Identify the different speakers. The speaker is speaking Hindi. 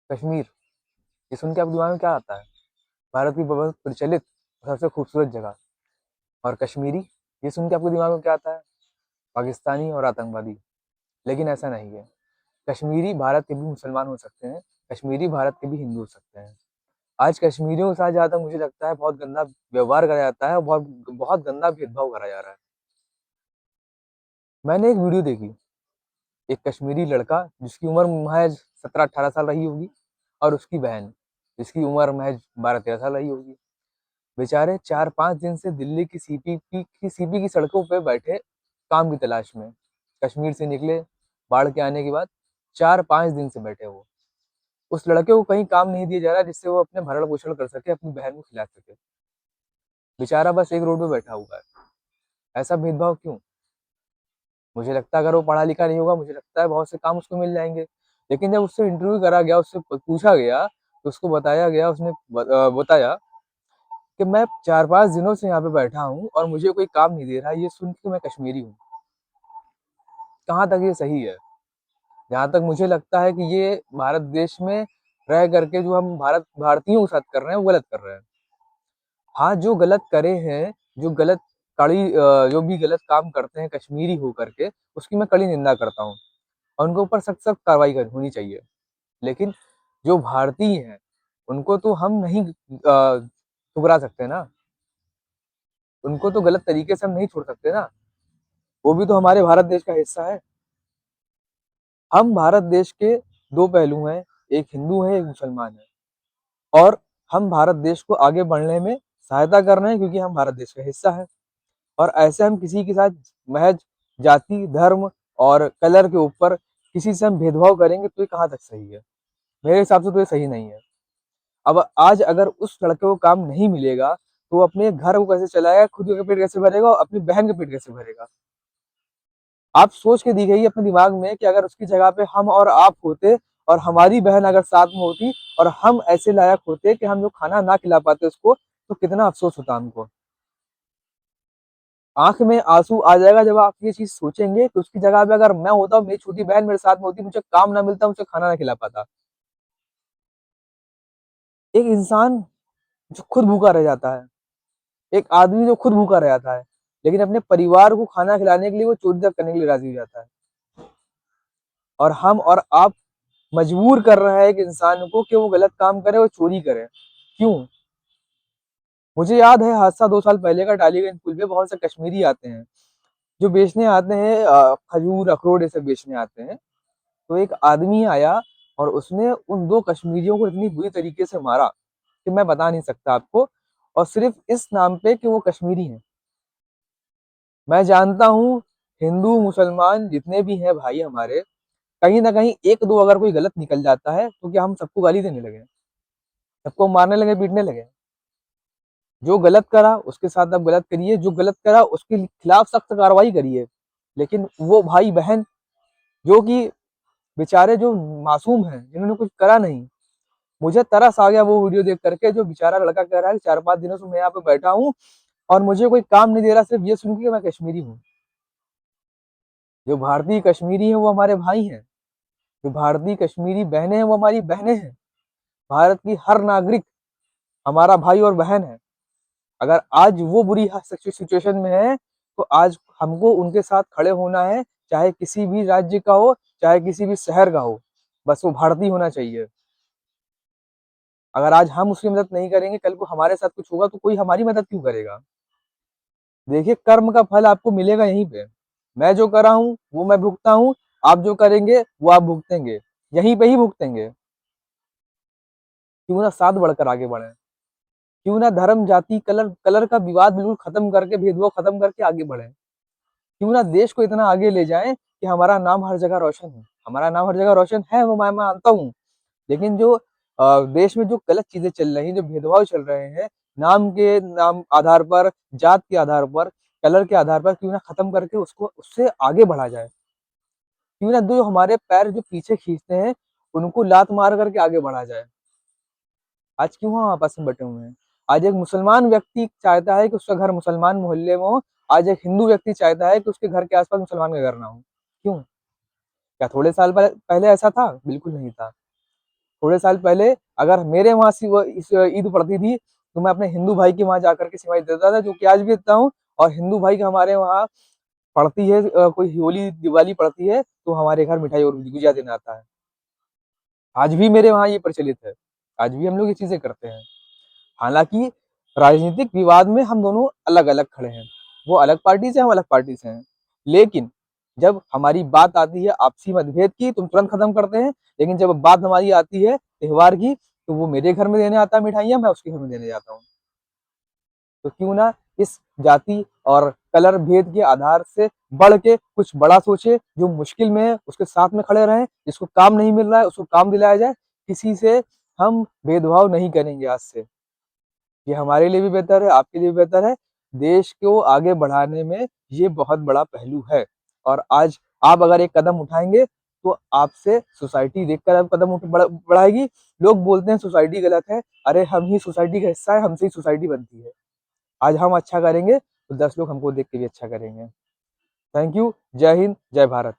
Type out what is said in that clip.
Speaker 1: कश्मीर, ये सुन के आपके दिमाग में क्या आता है? भारत की बहुत प्रचलित और सबसे खूबसूरत जगह। और कश्मीरी, ये सुन के आपके दिमाग में क्या आता है? पाकिस्तानी और आतंकवादी। लेकिन ऐसा नहीं है। कश्मीरी भारत के भी मुसलमान हो सकते हैं, कश्मीरी भारत के भी हिंदू हो सकते हैं। आज कश्मीरियों के साथ जहाँ तक मुझे लगता है बहुत गंदा व्यवहार करा जाता है और बहुत बहुत गंदा भेदभाव करा जा रहा है। मैंने एक वीडियो देखी, एक कश्मीरी लड़का जिसकी उम्र महज 17-18 साल रही होगी, और उसकी बहन जिसकी उम्र महज 12-13 साल रही होगी। बेचारे 4-5 दिन से दिल्ली की सीपी की सड़कों पे बैठे काम की तलाश में। कश्मीर से निकले बाढ़ के आने के बाद, 4-5 दिन से बैठे वो। उस लड़के को कहीं काम नहीं दिया जा रहा जिससे वो अपने भरण पोषण कर सके, अपनी बहन को खिला सके। बेचारा बस एक रोड पे बैठा हुआ है। ऐसा भेदभाव क्यों? मुझे लगता है अगर वो पढ़ा लिखा नहीं होगा, मुझे लगता है बहुत से काम उसको मिल जाएंगे। लेकिन जब उससे इंटरव्यू करा गया, उससे पूछा गया, तो उसको बताया गया, उसने बताया कि मैं 4-5 दिनों से यहाँ पे बैठा हूँ और मुझे कोई काम नहीं दे रहा, ये सुन के मैं कश्मीरी हूँ। कहाँ तक ये सही है? जहाँ तक मुझे लगता है कि ये भारत देश में रह करके जो हम भारतीयों के साथ कर रहे हैं वो गलत कर रहे हैं। हाँ, जो गलत करे हैं, जो भी गलत काम करते हैं कश्मीरी हो करके, उसकी मैं कड़ी निंदा करता हूँ और उनके ऊपर सख्त सख्त कार्रवाई होनी चाहिए। लेकिन जो भारतीय हैं, उनको तो हम नहीं ठुकरा सकते ना। उनको तो गलत तरीके से हम नहीं छोड़ सकते ना। वो भी तो हमारे भारत देश का हिस्सा है। हम भारत देश के दो पहलू हैं, एक हिंदू है, एक मुसलमान है। और हम भारत देश को आगे बढ़ने में सहायता कर रहे हैं क्योंकि हम भारत देश का हिस्सा है। और ऐसे हम किसी के साथ महज जाति, धर्म और कलर के ऊपर किसी से हम भेदभाव करेंगे तो ये कहाँ तक सही है? मेरे हिसाब से तो ये सही नहीं है। अब आज अगर उस लड़के को काम नहीं मिलेगा तो वो अपने घर को कैसे चलाएगा, खुद का पेट कैसे भरेगा और अपनी बहन का पेट कैसे भरेगा? आप सोच के दिखाइए अपने दिमाग में कि अगर उसकी जगह पे हम और आप होते और हमारी बहन अगर साथ में होती और हम ऐसे लायक होते कि हम जो खाना ना खिला पाते उसको, तो कितना अफसोस होता हमको। आंख में आंसू आ जाएगा जब आप ये चीज सोचेंगे कि उसकी जगह पे अगर मैं होता, मेरी छोटी बहन मेरे साथ में होती, मुझे काम ना मिलता, मुझे खाना ना खिला पाता। एक इंसान जो खुद भूखा रह जाता है, एक आदमी जो खुद भूखा रह जाता है, लेकिन अपने परिवार को खाना खिलाने के लिए वो चोरी तक करने के लिए राजी हो जाता है। और हम और आप मजबूर कर रहे हैं एक इंसान को कि वो गलत काम करे, वो चोरी करे। क्यों? मुझे याद है हादसा 2 साल पहले का, डालीगंज पुल पे बहुत से कश्मीरी आते हैं जो बेचने आते हैं, खजूर अखरोट ये सब बेचने आते हैं। तो एक आदमी आया और उसने उन दो कश्मीरियों को इतनी बुरी तरीके से मारा कि मैं बता नहीं सकता आपको, और सिर्फ इस नाम पे कि वो कश्मीरी हैं। मैं जानता हूँ हिंदू मुसलमान जितने भी हैं भाई हमारे, कहीं ना कहीं एक दो अगर कोई गलत निकल जाता है तो क्या हम सबको गाली देने लगे, सबको मारने लगे, पीटने लगे? जो गलत करा उसके साथ आप गलत करिए, जो गलत करा उसके खिलाफ सख्त कार्रवाई करिए। लेकिन वो भाई बहन जो कि बेचारे जो मासूम हैं, जिन्होंने कुछ करा नहीं, मुझे तरस आ गया वो वीडियो देख करके। जो बेचारा लड़का कह रहा है 4-5 दिनों से मैं यहाँ पे बैठा हूँ और मुझे कोई काम नहीं दे रहा, सिर्फ ये सुन के मैं कश्मीरी हूँ। जो भारतीय कश्मीरी है वो हमारे भाई हैं, जो भारतीय कश्मीरी बहनें हैं वो हमारी बहनें हैं। भारत की हर नागरिक हमारा भाई और बहन है। अगर आज वो बुरी सिचुएशन में है तो आज हमको उनके साथ खड़े होना है, चाहे किसी भी राज्य का हो, चाहे किसी भी शहर का हो, बस वो भारतीय होना चाहिए। अगर आज हम उसकी मदद नहीं करेंगे, कल को हमारे साथ कुछ होगा तो कोई हमारी मदद क्यों करेगा? देखिए, कर्म का फल आपको मिलेगा यहीं पे। मैं जो कर रहा हूँ वो मैं भुगता हूँ, आप जो करेंगे वो आप भुगतेंगे, यहीं पे ही भुगतेंगे। क्यों ना साथ बढ़कर आगे बढ़े, क्यों ना धर्म जाति कलर कलर का विवाद बिल्कुल खत्म करके, भेदभाव खत्म करके आगे बढ़े। क्यों ना देश को इतना आगे ले जाएं कि हमारा नाम हर जगह रोशन हो। हमारा नाम हर जगह रोशन है, वो मैं मानता हूँ। लेकिन जो देश में जो गलत चीजें चल रही हैं, जो भेदभाव चल रहे हैं, नाम आधार पर, जात के आधार पर, कलर के आधार पर, क्यों ना खत्म करके उसको उससे आगे बढ़ा जाए। क्यों ना जो हमारे पैर जो पीछे खींचते हैं उनको लात मार करके आगे बढ़ा जाए। आज क्यों हम आपस में बटे हुए हैं? आज एक मुसलमान व्यक्ति चाहता है कि उसका घर मुसलमान मोहल्ले में हो, आज एक हिंदू व्यक्ति चाहता है कि उसके घर के आसपास मुसलमान का घर ना हो। क्यों? क्या थोड़े साल पहले ऐसा था? बिल्कुल नहीं था। थोड़े साल पहले अगर मेरे वहाँ इस ईद पड़ती थी तो मैं अपने हिंदू भाई के वहाँ जाकर के सेवाई देता था, जो कि आज भी देता हूँ। और हिंदू भाई का हमारे वहाँ पड़ती है, कोई होली दिवाली पड़ती है तो हमारे घर मिठाई और गुजिया देने आता है। आज भी मेरे वहाँ ये प्रचलित है, आज भी हम लोग ये चीजें करते हैं। हालांकि राजनीतिक विवाद में हम दोनों अलग अलग खड़े हैं, वो अलग पार्टी से, हम अलग पार्टी से हैं। लेकिन जब हमारी बात आती है आपसी मतभेद की तो हम तुरंत खत्म करते हैं। लेकिन जब बात हमारी आती है त्योहार की तो वो मेरे घर में देने आता है मिठाइयाँ, मैं उसके घर में देने जाता हूँ। तो क्यों ना इस जाति और कलर भेद के आधार से बढ़ के कुछ बड़ा सोचे, जो मुश्किल में है उसके साथ में खड़े रहें, जिसको काम नहीं मिल रहा है उसको काम दिलाया जाए। किसी से हम भेदभाव नहीं करेंगे आज से। ये हमारे लिए भी बेहतर है, आपके लिए भी बेहतर है। देश को आगे बढ़ाने में ये बहुत बड़ा पहलू है। और आज आप अगर एक कदम उठाएंगे तो आपसे सोसाइटी देखकर आप कदम बढ़ाएगी। लोग बोलते हैं सोसाइटी गलत है, अरे हम ही सोसाइटी का हिस्सा है, हमसे ही सोसाइटी बनती है। आज हम अच्छा करेंगे तो 10 लोग हमको देख के भी अच्छा करेंगे। Thank you. जय हिंद, जय भारत।